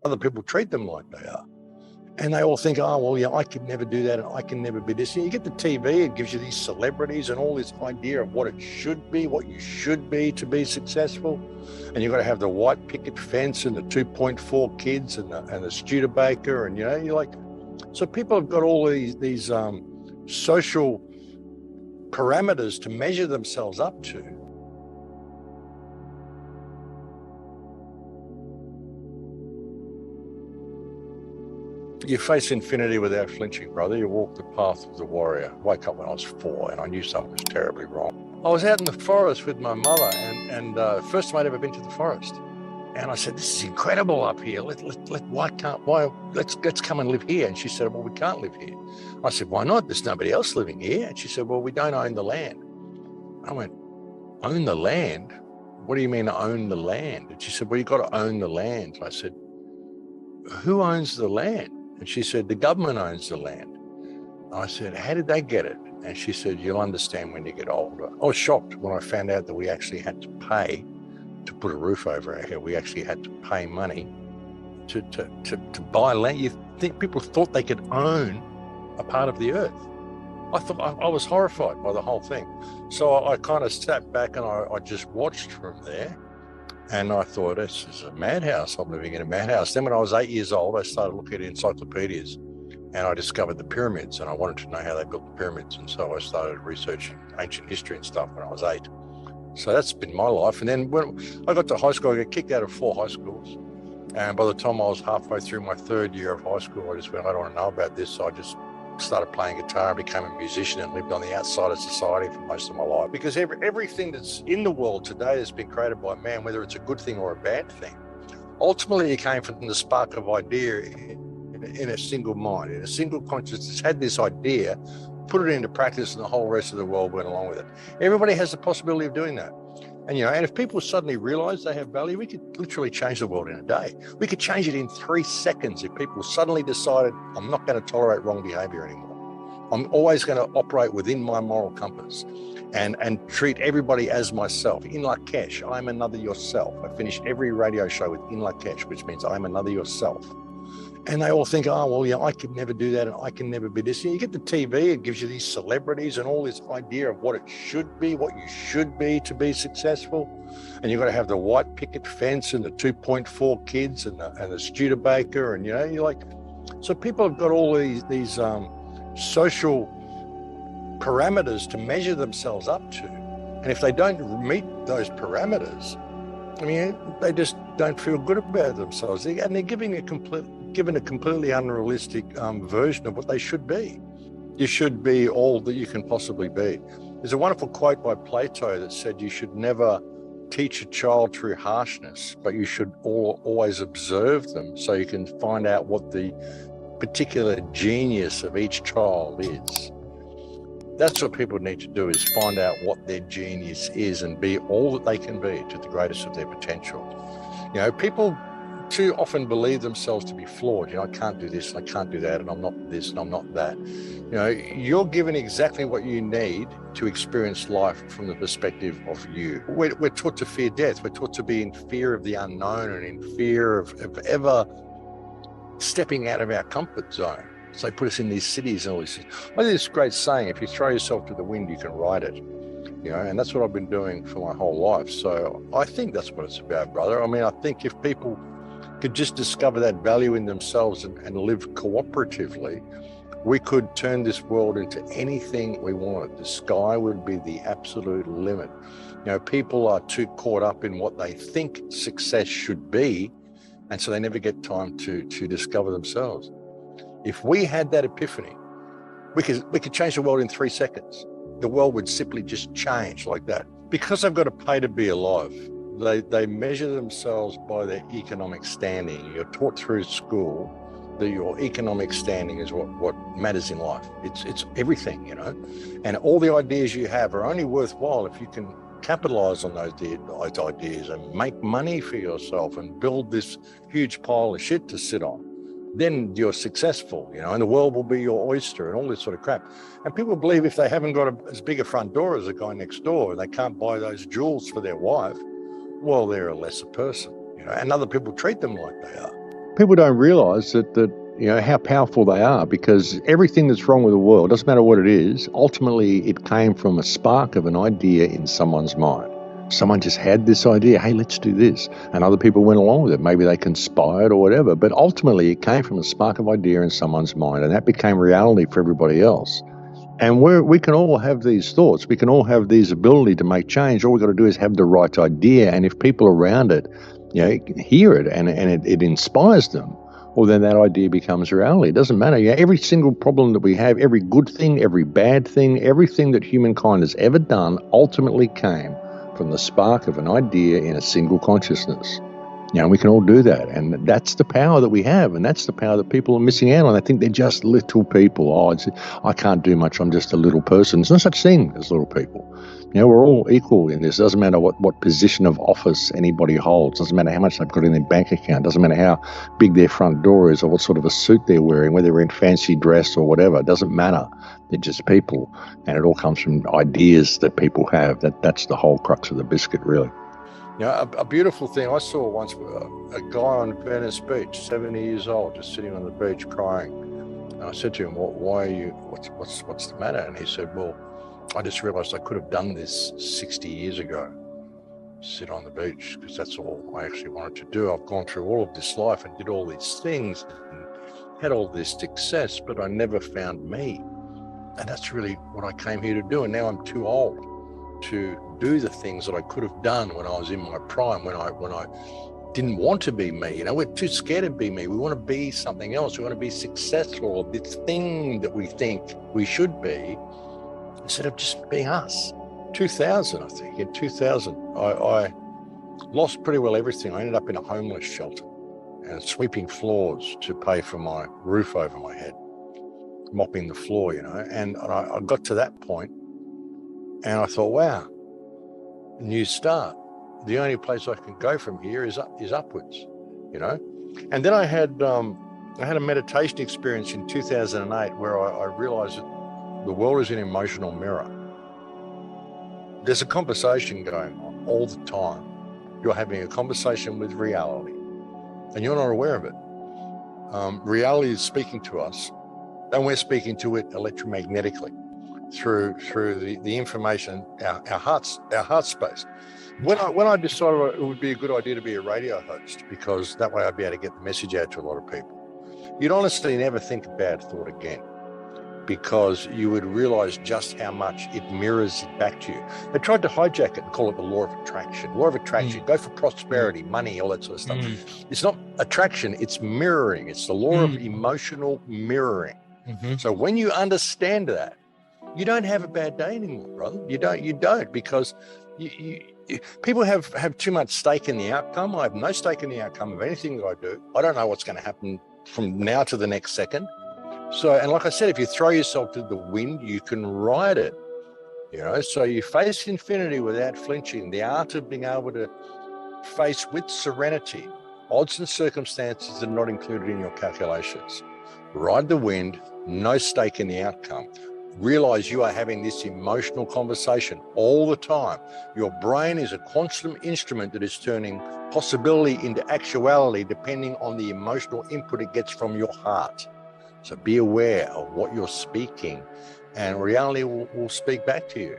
other people treat them like they are. And they all think, oh, well, yeah, I could never do that and I can never be this. You get the TV, it gives you these celebrities and all this idea of what it should be, what you should be to be successful. And you've got to have the white picket fence and the 2.4 kids and the Studebaker. And, you're like, so people have got all these social parameters to measure themselves up to. You face infinity without flinching, brother. You walk the path of the warrior. I woke up when I was 4 and I knew something was terribly wrong. I was out in the forest with my mother and first time I'd ever been to the forest. And I said, this is incredible up here. Let's come and live here. And she said, well, we can't live here. I said, why not? There's nobody else living here. And she said, well, we don't own the land. I went, own the land? What do you mean own the land? And she said, well, you've got to own the land. I said, who owns the land? And she said, the government owns the land. I said, how did they get it? And she said, you'll understand when you get older. I was shocked when I found out that we actually had to pay to put a roof over our head. We actually had to pay money to buy land. You think people thought they could own a part of the earth. I was horrified by the whole thing. So I kind of sat back and I just watched from there. And I thought, this is a madhouse. I'm living in a madhouse. Then when I was 8 years old, I started looking at encyclopedias and I discovered the pyramids and I wanted to know how they built the pyramids. And so I started researching ancient history and stuff when I was 8. So that's been my life. And then when I got to high school, I got kicked out of 4 high schools. And by the time I was halfway through my 3rd year of high school, I just went, I don't want to know about this. So I just started playing guitar, became a musician and lived on the outside of society for most of my life. Because everything that's in the world today has been created by man, whether it's a good thing or a bad thing. Ultimately, it came from the spark of idea in a single mind, in a single consciousness, had this idea, put it into practice, and the whole rest of the world went along with it. Everybody has the possibility of doing that. And, and if people suddenly realize they have value, we could literally change the world in a day. We could change it in 3 seconds if people suddenly decided, I'm not going to tolerate wrong behavior anymore. I'm always going to operate within my moral compass and treat everybody as myself. In Icke, I'm another yourself. I finish every radio show with in Icke, which means I'm another yourself. And they all think, oh, well, yeah, I could never do that and I can never be this. You get the TV, it gives you these celebrities and all this idea of what it should be, what you should be to be successful. And you've got to have the white picket fence and the 2.4 kids and the Studebaker. And, you're like, so people have got all these social parameters to measure themselves up to. And if they don't meet those parameters, I mean, they just don't feel good about themselves. And they're given a completely unrealistic version of what they should be. You should be all that you can possibly be. There's a wonderful quote by Plato that said you should never teach a child through harshness, but you should always observe them so you can find out what the particular genius of each child is. That's what people need to do, is find out what their genius is and be all that they can be to the greatest of their potential. People too often believe themselves to be flawed. I can't do this, and I can't do that, and I'm not this, and I'm not that. You're given exactly what you need to experience life from the perspective of you. We're taught to fear death. We're taught to be in fear of the unknown and in fear of ever stepping out of our comfort zone. So they put us in these cities and all these things. I think this great saying, if you throw yourself to the wind, you can ride it. And that's what I've been doing for my whole life. So I think that's what it's about, brother. I mean, I think if people could just discover that value in themselves and live cooperatively, we could turn this world into anything we wanted. The sky would be the absolute limit. People are too caught up in what they think success should be, and so they never get time to discover themselves. If we had that epiphany, we could change the world in 3 seconds. The world would simply just change like that. Because they've got to pay to be alive, they measure themselves by their economic standing. You're taught through school that your economic standing is what matters in life. It's everything, and all the ideas you have are only worthwhile if you can capitalize on those ideas and make money for yourself and build this huge pile of shit to sit on. Then you're successful, and the world will be your oyster and all this sort of crap. And people believe if they haven't got as big a front door as the guy next door, and they can't buy those jewels for their wife, well, they're a lesser person, and other people treat them like they are. people don't realize that how powerful they are, because everything that's wrong with the world, doesn't matter what it is, ultimately it came from a spark of an idea in someone's mind. Someone just had this idea, hey, let's do this. And other people went along with it. Maybe they conspired or whatever. But ultimately it came from a spark of idea in someone's mind, and that became reality for everybody else. And we can all have these thoughts. We can all have these ability to make change. All we've got to do is have the right idea. And if people around it, hear it and it inspires them, well, then that idea becomes reality. It doesn't matter. Every single problem that we have, every good thing, every bad thing, everything that humankind has ever done ultimately came from the spark of an idea in a single consciousness. We can all do that. And that's the power that we have. And that's the power that people are missing out on. They think they're just little people. I can't do much. I'm just a little person. There's no such thing as little people. We're all equal in this. It doesn't matter what position of office anybody holds. It doesn't matter how much they've got in their bank account. It doesn't matter how big their front door is or what sort of a suit they're wearing, whether they're in fancy dress or whatever. It doesn't matter. They're just people. And it all comes from ideas that people have. That's the whole crux of the biscuit, really. A beautiful thing I saw once, a guy on Venice Beach, 70 years old, just sitting on the beach crying. And I said to him, why are you, what's the matter? And he said, well, I just realized I could have done this 60 years ago, sit on the beach, because that's all I actually wanted to do. I've gone through all of this life and did all these things and had all this success, but I never found me. And that's really what I came here to do. And now I'm too old to do the things that I could have done when I was in my prime, when I didn't want to be me. We're too scared to be me. We want to be something else. We want to be successful, this thing that we think we should be, instead of just being us. 2000, I think. In 2000, I lost pretty well everything. I ended up in a homeless shelter and sweeping floors to pay for my roof over my head, mopping the floor, And I got to that point and I thought, wow, new start. The only place I can go from here is upwards, And then I had a meditation experience in 2008 where I realized that the world is an emotional mirror. There's a conversation going on all the time. You're having a conversation with reality, and you're not aware of it. Reality is speaking to us, and we're speaking to it electromagnetically through the information, our heart space. When I decided it would be a good idea to be a radio host, because that way I'd be able to get the message out to a lot of people, you'd honestly never think a bad thought again, because you would realize just how much it mirrors it back to you. They tried to hijack it and call it the law of attraction. Law of attraction, go for prosperity, money, all that sort of stuff. It's not attraction, it's mirroring. It's the law of emotional mirroring. So when you understand that, you don't have a bad day anymore, brother. You don't, because people have too much stake in the outcome. I have no stake in the outcome of anything that I do. I don't know what's going to happen from now to the next second. So, and like I said, if you throw yourself to the wind, you can ride it, so you face infinity without flinching, the art of being able to face with serenity odds and circumstances that are not included in your calculations. Ride the wind, no stake in the outcome. Realize you are having this emotional conversation all the time. Your brain is a constant instrument that is turning possibility into actuality depending on the emotional input it gets from your heart. So be aware of what you're speaking, and reality will speak back to you.